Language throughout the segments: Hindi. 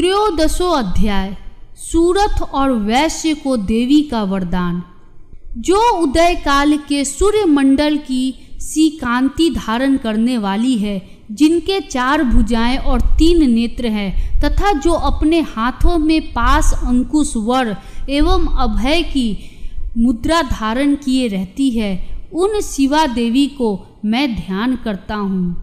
त्रयोदशो अध्याय। सूरथ और वैश्य को देवी का वरदान। जो उदय काल के सूर्य मंडल की सी कांति धारण करने वाली है, जिनके 4 भुजाएं और 3 नेत्र हैं, तथा जो अपने हाथों में पास, अंकुश, वर एवं अभय की मुद्रा धारण किए रहती है, उन शिवा देवी को मैं ध्यान करता हूँ।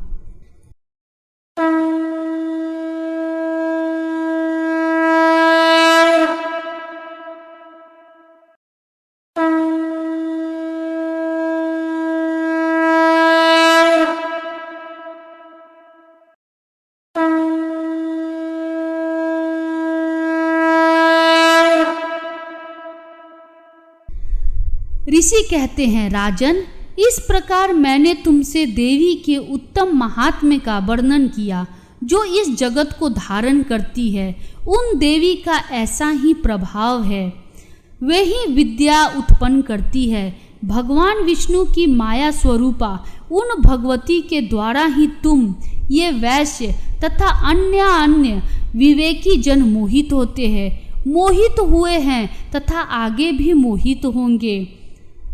ऋषि कहते हैं, राजन, इस प्रकार मैंने तुमसे देवी के उत्तम महात्म्य का वर्णन किया, जो इस जगत को धारण करती है। उन देवी का ऐसा ही प्रभाव है, वे ही विद्या उत्पन्न करती है। भगवान विष्णु की माया स्वरूपा उन भगवती के द्वारा ही तुम ये वैश्य तथा अन्य विवेकी जन मोहित होते हैं, मोहित हुए हैं तथा आगे भी मोहित होंगे।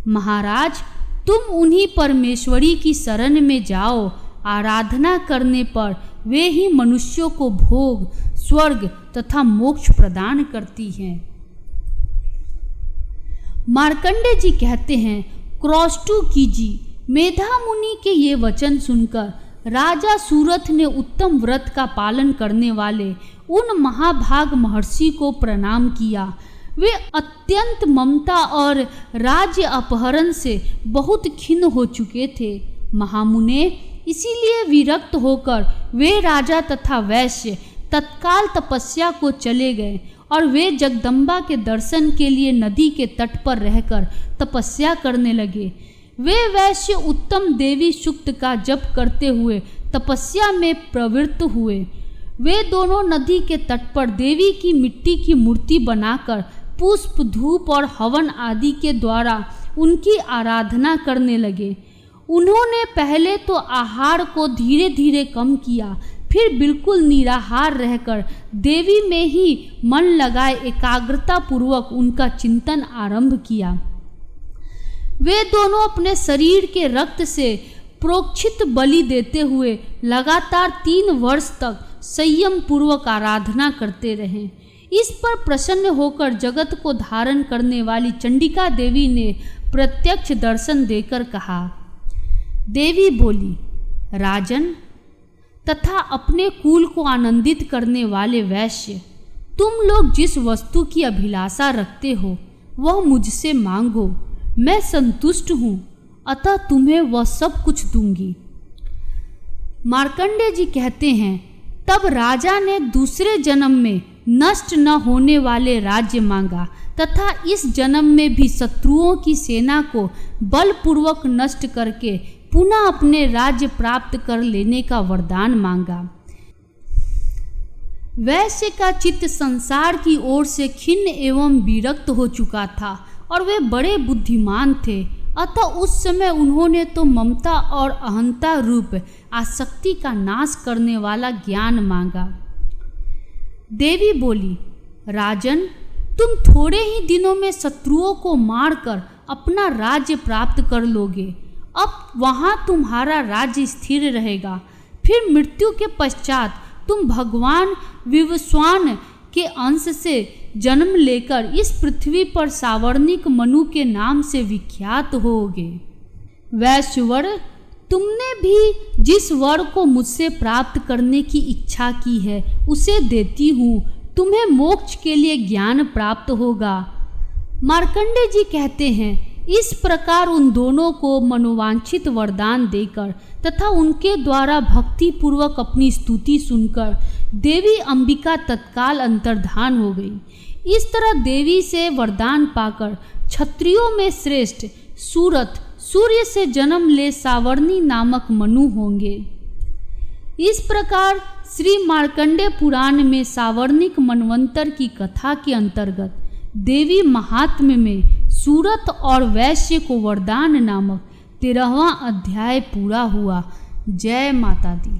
महाराज, तुम उन्हीं परमेश्वरी की शरण में जाओ। आराधना करने पर वे ही मनुष्यों को भोग, स्वर्ग तथा मोक्ष प्रदान करती हैं। मार्कंडे जी कहते हैं, क्रौष्टु कीजिए। मेधा मुनि के ये वचन सुनकर राजा सूरथ ने उत्तम व्रत का पालन करने वाले उन महाभाग महर्षि को प्रणाम किया। वे अत्यंत ममता और राज्य अपहरण से बहुत खिन्न हो चुके थे। महामुने, इसीलिए विरक्त होकर वे राजा तथा वैश्य तत्काल तपस्या को चले गए और वे जगदम्बा के दर्शन के लिए नदी के तट पर रहकर तपस्या करने लगे। वे वैश्य उत्तम देवी सूक्त का जप करते हुए तपस्या में प्रवृत्त हुए। वे दोनों नदी के तट पर देवी की मिट्टी की मूर्ति बनाकर पुष्प, धूप और हवन आदि के द्वारा उनकी आराधना करने लगे। उन्होंने पहले तो आहार को धीरे धीरे कम किया, फिर बिल्कुल निराहार रहकर देवी में ही मन लगाए एकाग्रता पूर्वक उनका चिंतन आरंभ किया। वे दोनों अपने शरीर के रक्त से प्रोक्षित बलि देते हुए लगातार 3 वर्ष तक संयम पूर्वक आराधना करते रहे। इस पर प्रसन्न होकर जगत को धारण करने वाली चंडिका देवी ने प्रत्यक्ष दर्शन देकर कहा। देवी बोली, राजन तथा अपने कुल को आनंदित करने वाले वैश्य, तुम लोग जिस वस्तु की अभिलाषा रखते हो वह मुझसे मांगो, मैं संतुष्ट हूँ, अतः तुम्हें वह सब कुछ दूंगी। मार्कंडे जी कहते हैं, तब राजा ने दूसरे जन्म में नष्ट न होने वाले राज्य मांगा तथा इस जन्म में भी शत्रुओं की सेना को बलपूर्वक नष्ट करके पुनः अपने राज्य प्राप्त कर लेने का वरदान मांगा। वैश्य का चित्त संसार की ओर से खिन्न एवं विरक्त हो चुका था और वे बड़े बुद्धिमान थे, अतः उस समय उन्होंने तो ममता और अहंता रूप आसक्ति का नाश करने वाला ज्ञान मांगा। देवी बोली, राजन, तुम थोड़े ही दिनों में शत्रुओं को मारकर अपना राज्य प्राप्त कर लोगे। अब वहाँ तुम्हारा राज्य स्थिर रहेगा। फिर मृत्यु के पश्चात तुम भगवान विवस्वान के अंश से जन्म लेकर इस पृथ्वी पर सावर्णिक मनु के नाम से विख्यात होगे। वैश्यवर, तुमने भी जिस वर को मुझसे प्राप्त करने की इच्छा की है उसे देती हूँ। तुम्हें मोक्ष के लिए ज्ञान प्राप्त होगा। मार्कंडे जी कहते हैं, इस प्रकार उन दोनों को मनोवांछित वरदान देकर तथा उनके द्वारा भक्ति पूर्वक अपनी स्तुति सुनकर देवी अंबिका तत्काल अंतर्धान हो गई। इस तरह देवी से वरदान पाकर क्षत्रियों में श्रेष्ठ सूरथ सूर्य से जन्म ले सावर्णी नामक मनु होंगे। इस प्रकार श्री मार्कंडे पुराण में सावर्णिक मनवंतर की कथा के अंतर्गत देवी महात्म्य में सूरथ और वैश्य को वरदान नामक 13वां अध्याय पूरा हुआ। जय माता दी।